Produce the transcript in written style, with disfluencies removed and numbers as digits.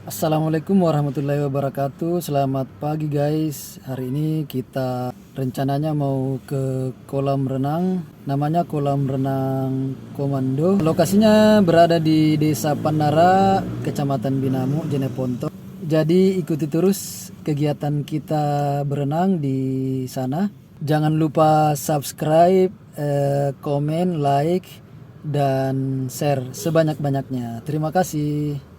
Assalamualaikum warahmatullahi wabarakatuh. Selamat pagi guys. Hari ini kita rencananya mau ke kolam renang. Namanya Kolam Renang Komando. Lokasinya berada di Desa Panara, Kecamatan Binamu, Jeneponto. Jadi ikuti terus kegiatan kita berenang di sana. Jangan lupa subscribe, komen, like, dan share sebanyak-banyaknya. Terima kasih.